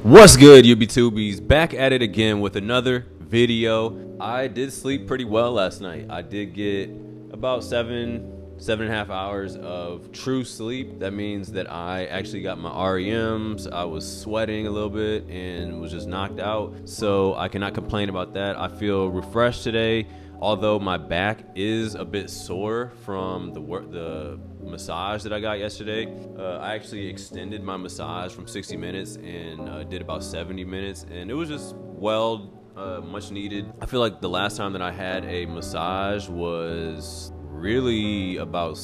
What's good, UB2Bs? Back at it again with another video. I did sleep pretty well last night. I did get about 7.5 hours of true sleep. That means that I actually got my REMs. I was sweating a little bit and was just knocked out. So I cannot complain about that. I feel refreshed today, although my back is a bit sore from the massage that I got yesterday. I actually extended my massage from 60 minutes and did about 70 minutes, and it was just much needed. I feel like the last time that I had a massage was really about,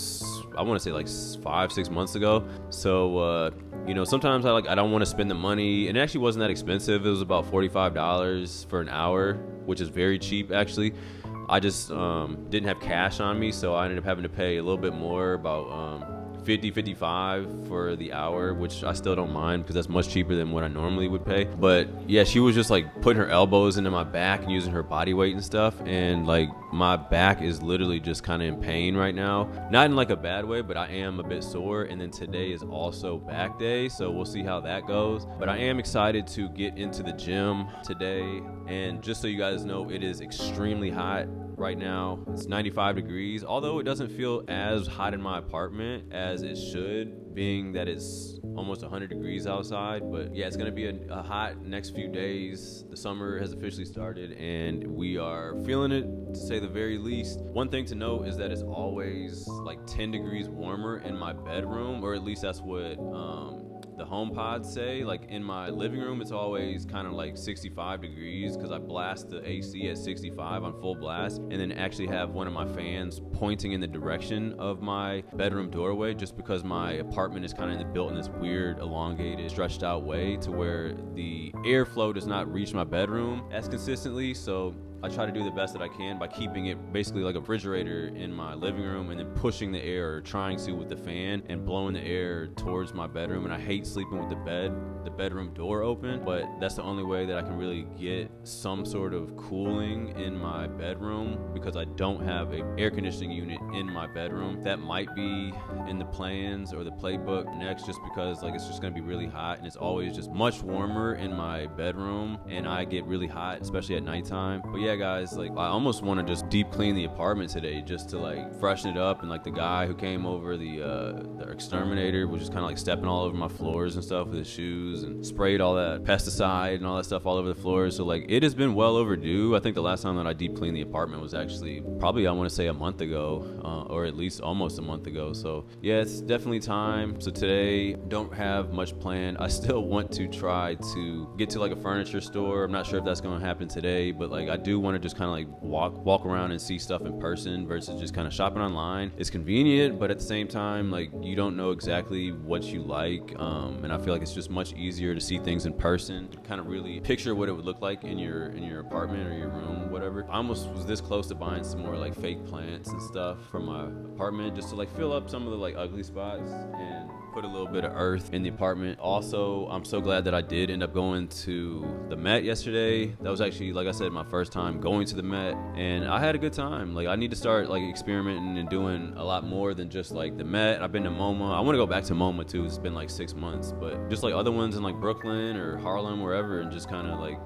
I want to say like 5-6 months ago. So sometimes I don't want to spend the money, and it actually wasn't that expensive. It was about $45 for an hour, which is very cheap actually. I just didn't have cash on me, so I ended up having to pay a little bit more, about $55 for the hour, which I still don't mind because that's much cheaper than what I normally would pay. But yeah, she was just like putting her elbows into my back and using her body weight and stuff, and like my back is literally just kind of in pain right now. Not in like a bad way, but I am a bit sore, and then today is also back day, so we'll see how that goes. But I am excited to get into the gym today, and just so you guys know, it is extremely hot right now. It's 95 degrees, although it doesn't feel as hot in my apartment as it should, being that it's almost 100 degrees outside. But yeah, it's gonna be a hot next few days. The summer has officially started and we are feeling it, to say the very least. One thing to note is that it's always like 10 degrees warmer in my bedroom, or at least that's what the home pods say. Like in my living room, it's always kind of like 65 degrees because I blast the AC at 65 on full blast, and then actually have one of my fans pointing in the direction of my bedroom doorway, just because my apartment is kind of built in this weird elongated, stretched out way to where the airflow does not reach my bedroom as consistently. So I try to do the best that I can by keeping it basically like a refrigerator in my living room, and then pushing the air, or trying to, with the fan and blowing the air towards my bedroom. And I hate sleeping with the bedroom door open, but that's the only way that I can really get some sort of cooling in my bedroom, because I don't have an air conditioning unit in my bedroom. That might be in the plans or the playbook next, just because like it's just gonna be really hot, and it's always just much warmer in my bedroom, and I get really hot, especially at nighttime. But yeah, guys, like I almost want to just deep clean the apartment today, just to like freshen it up. And like the guy who came over, the exterminator, was just kind of like stepping all over my floors and stuff with his shoes, and sprayed all that pesticide and all that stuff all over the floors. So like it has been well overdue. I think the last time that I deep cleaned the apartment was actually probably, I want to say, a month ago, or at least almost a month ago. So yeah, it's definitely time. So today, don't have much planned. I still want to try to get to like a furniture store. I'm not sure if that's going to happen today, but like I do want to just kind of like walk around and see stuff in person versus just kind of shopping online. It's convenient, but at the same time, like you don't know exactly what you like, and I feel like it's just much easier to see things in person, kind of really picture what it would look like in your apartment or your room, whatever. I almost was this close to buying some more like fake plants and stuff from my apartment, just to like fill up some of the like ugly spots and put a little bit of earth in the apartment. Also, I'm so glad that I did end up going to the Met yesterday. That was actually, like I said, my first time going to the Met, and I had a good time. Like I need to start like experimenting and doing a lot more than just like the Met. I've been to MoMA. I want to go back to MoMA too. It's been like 6 months, but just like other ones in like Brooklyn or Harlem, wherever, and just kind of like,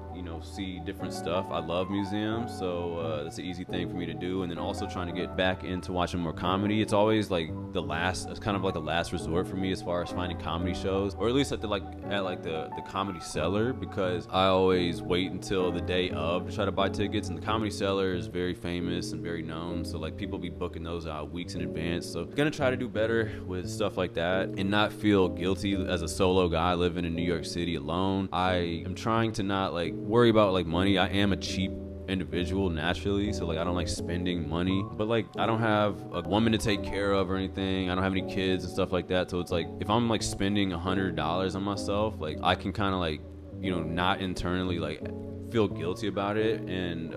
see different stuff. I love museums, so that's an easy thing for me to do. And then also trying to get back into watching more comedy. It's always like it's kind of like the last resort for me as far as finding comedy shows, or at least at the Comedy Cellar, because I always wait until the day of to try to buy tickets, and the Comedy Cellar is very famous and very known, so like people be booking those out weeks in advance. So gonna try to do better with stuff like that and not feel guilty as a solo guy living in New York City alone. I am trying to not like worry about like money. I am a cheap individual naturally, so like I don't like spending money, but like I don't have a woman to take care of or anything. I don't have any kids and stuff like that, so it's like if I'm like spending $100 on myself, like I can kind of like not internally like feel guilty about it, and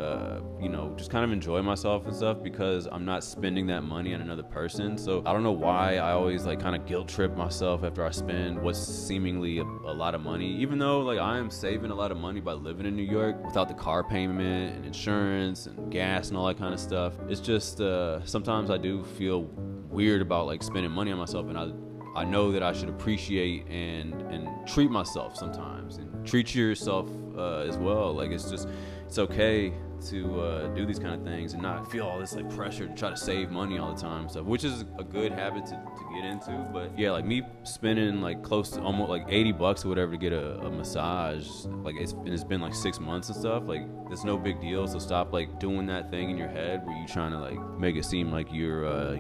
just kind of enjoy myself and stuff, because I'm not spending that money on another person. So I don't know why I always like kind of guilt trip myself after I spend what's seemingly a lot of money, even though like I am saving a lot of money by living in New York without the car payment and insurance and gas and all that kind of stuff. It's just sometimes I do feel weird about like spending money on myself, and I know that I should appreciate and treat myself sometimes, and treat yourself as well. Like it's okay to do these kind of things and not feel all this like pressure to try to save money all the time, stuff, which is a good habit to get into. But yeah, like me spending like close to almost like $80 or whatever to get a massage, like it's been like 6 months and stuff, like it's no big deal. So stop like doing that thing in your head where you're trying to like make it seem like you're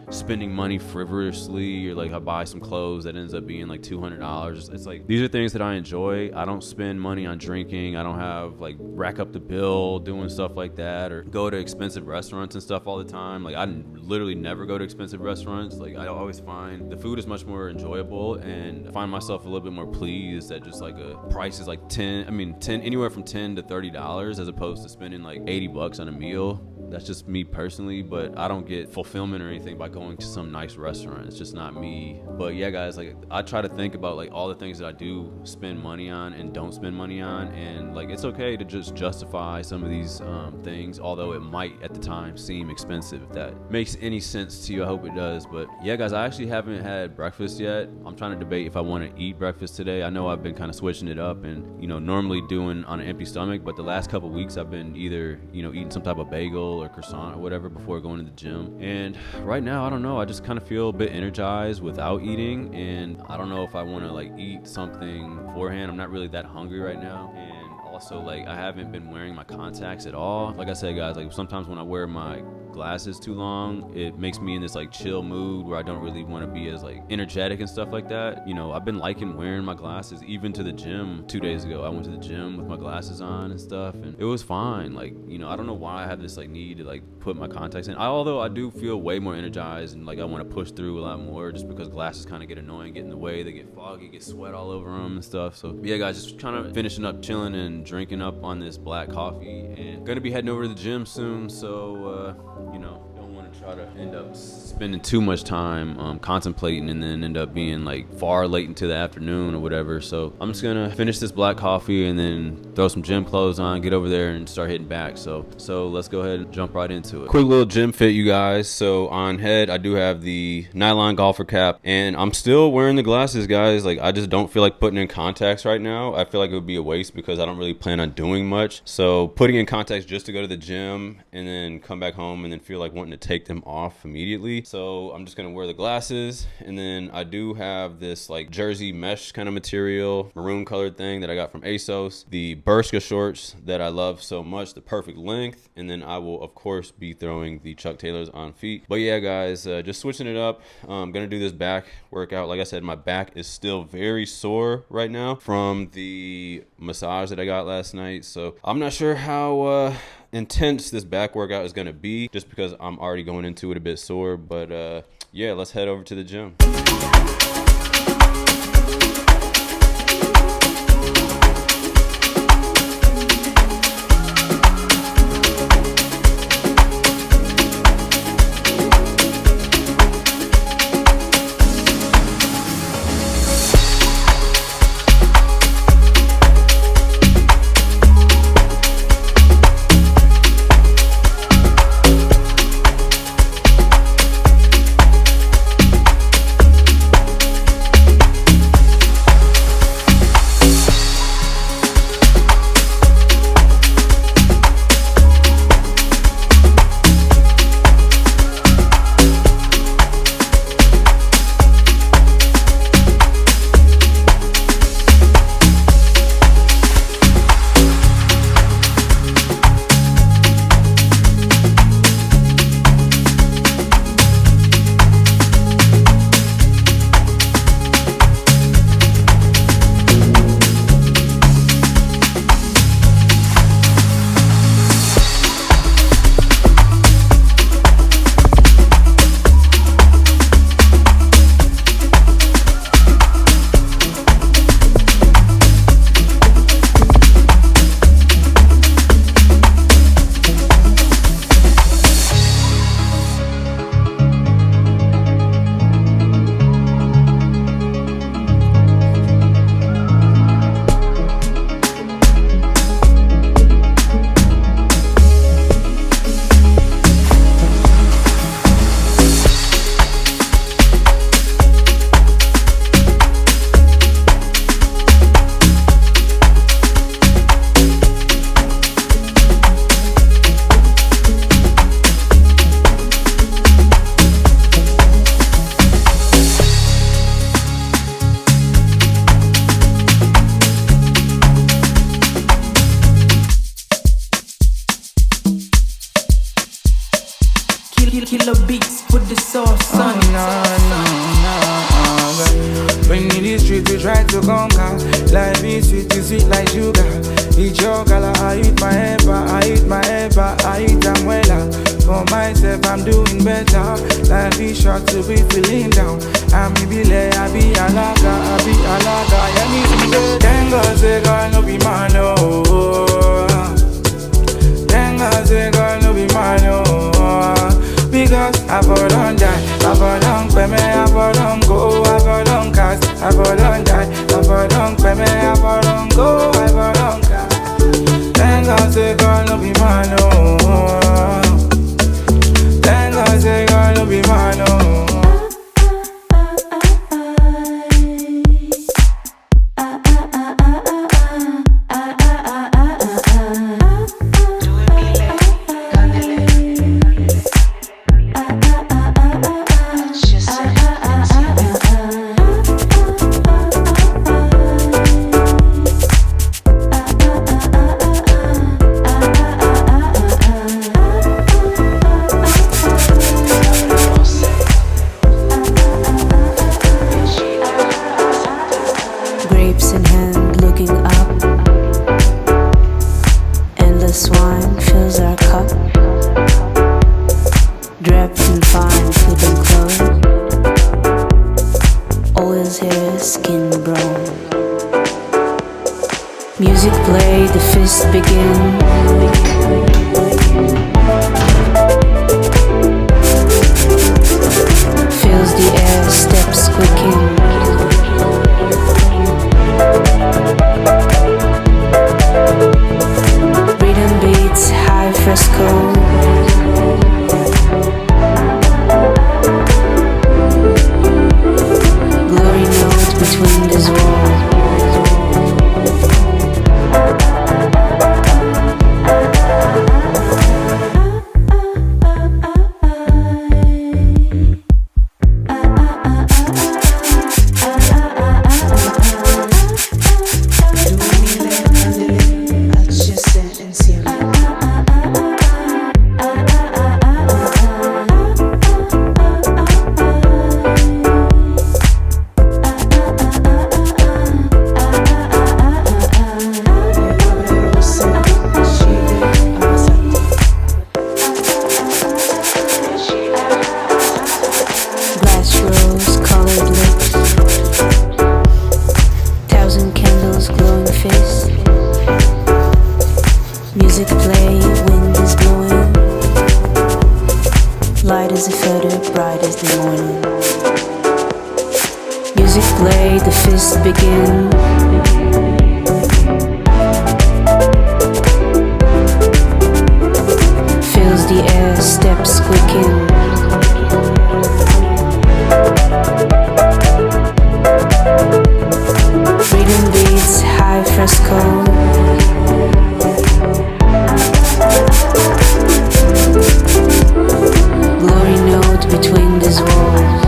spending money frivolously, or like I buy some clothes that ends up being like $200. It's like, these are things that I enjoy. I don't spend money on drinking. I don't have like rack up the bill doing stuff like that, or go to expensive restaurants and stuff all the time. Like I literally never go to expensive restaurants. Like I always find the food is much more enjoyable, and I find myself a little bit more pleased at just like a price is like anywhere from $10 to $30, as opposed to spending like $80 on a meal. That's just me personally, but I don't get fulfillment or anything by going to some nice restaurant. It's just not me. But yeah, guys, like I try to think about like all the things that I do spend money on and don't spend money on, and like it's okay to just justify some of these things, although it might at the time seem expensive. If that makes any sense to you, I hope it does. But yeah, guys, I actually haven't had breakfast yet. I'm trying to debate if I want to eat breakfast today. I know I've been kind of switching it up and normally doing on an empty stomach, but the last couple weeks I've been either eating some type of bagel or croissant or whatever before going to the gym. And right now, I don't know, I just kind of feel a bit energized without eating, and I don't know if I want to like eat something beforehand. I'm not really that hungry right now, and also like I haven't been wearing my contacts at all. Like I said, guys, like sometimes when I wear my glasses too long, it makes me in this like chill mood where I don't really want to be as like energetic and stuff like that. I've been liking wearing my glasses even to the gym. 2 days ago I went to the gym with my glasses on and stuff, and it was fine. Like I don't know why I have this like need to like put my contacts in. Although I do feel way more energized and like I want to push through a lot more, just because glasses kind of get annoying, get in the way, they get foggy, get sweat all over them and stuff. So yeah, guys, just kind of finishing up chilling and drinking up on this black coffee, and gonna be heading over to the gym soon. So don't want to try to end up spending too much time contemplating and then end up being like far late into the afternoon or whatever. So I'm just gonna finish this black coffee and then throw some gym clothes on, get over there and start hitting back. So let's go ahead and jump right into it. Quick little gym fit, you guys. So on head, I do have the nylon golfer cap, and I'm still wearing the glasses, guys. Like I just don't feel like putting in contacts right now. I feel like it would be a waste because I don't really plan on doing much. So putting in contacts just to go to the gym and then come back home and then feel like wanting to take them off immediately. So I'm just gonna wear the glasses, and then I do have this like jersey mesh kind of material, maroon colored thing that I got from ASOS, the Bershka shorts that I love so much, the perfect length, and then I will of course be throwing the Chuck Taylors on feet. But yeah, guys, just switching it up. I'm gonna do this back workout. Like I said, my back is still very sore right now from the massage that I got last night, so I'm not sure how intense this back workout is going to be, just because I'm already going into it a bit sore. But yeah, let's head over to the gym. When in the street we try to conquer. Life is sweet, you sweet like sugar. Eat your color, I eat my emper, I eat my emper, I eat amuela. For myself, I'm doing better. Life is short to be feeling down. I be alaga, I be alaga. Yeah, me say, thank God, say God no be man, oh. Thank God, say God no be man, oh. Because I for don't die, I for don't pay me, I for don't go, I for don't cast, I for don't die, I for don't pay me, I for don't go, I for don't cast. Thank God, say God no be man, oh. Thank God, say God no be man, oh. Music play, the fist begin. Fills the air, steps quicken. Rhythm beats, high fresco. Glory note between this wall. Music play, wind is blowing. Light as a feather, bright as the morning. Music play, the fist begin. Fills the air, steps quicken. Freedom beats, high fresco. Glory note between these walls.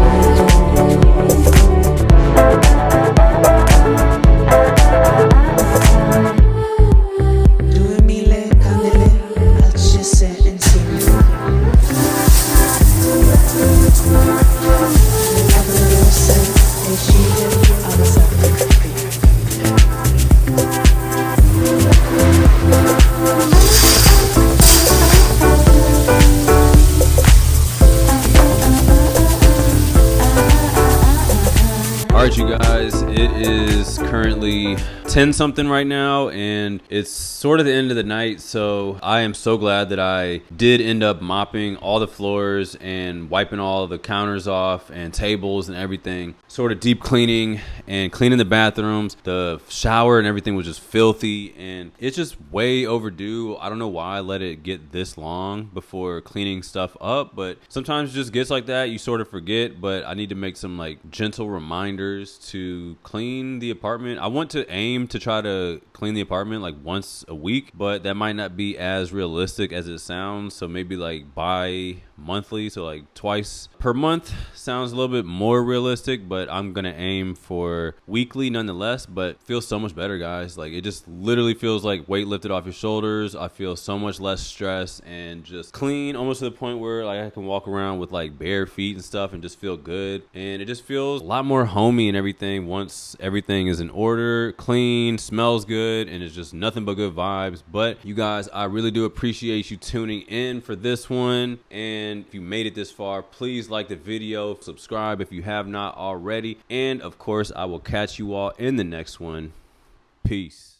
Alright, you guys, it is currently 10 something right now, and it's sort of the end of the night, so I am so glad that I did end up mopping all the floors and wiping all the counters off and tables and everything, sort of deep cleaning and cleaning the bathrooms. The shower and everything was just filthy, and it's just way overdue. I don't know why I let it get this long before cleaning stuff up, but sometimes it just gets like that. You sort of forget, but I need to make some like gentle reminders to clean the apartment. I want to aim to try to clean the apartment like once a week, but that might not be as realistic as it sounds. So maybe like by monthly, so like twice per month sounds a little bit more realistic, but I'm gonna aim for weekly nonetheless. But feels so much better, guys. Like, it just literally feels like weight lifted off your shoulders. I feel so much less stress and just clean, almost to the point where like I can walk around with like bare feet and stuff and just feel good. And it just feels a lot more homey and everything once everything is in order, clean, smells good, and it's just nothing but good vibes. But you guys, I really do appreciate you tuning in for this one. And if you made it this far, please like the video, subscribe if you have not already, and of course I will catch you all in the next one. Peace.